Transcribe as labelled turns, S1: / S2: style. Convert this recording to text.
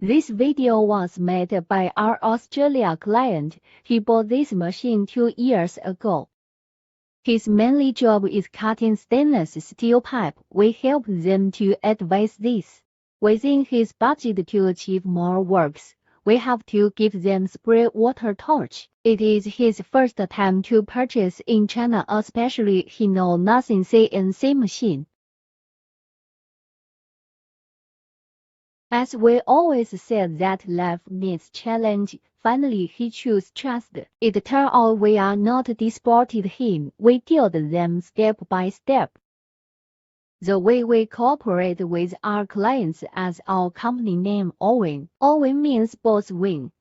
S1: This video was made by our Australia client. He bought this machine 2 years ago. His mainly job is cutting stainless steel pipe. We help them to advise this. Within his budget to achieve more works, we have to give them spray water torch. It is his first time to purchase in China, especially he know nothing CNC machine. As we always said that life needs challenge, finally he chose trust. It turned out we are not disappointed him, we dealt them step by step. The way we cooperate with our clients as our company name All-Win. All-Win means both win.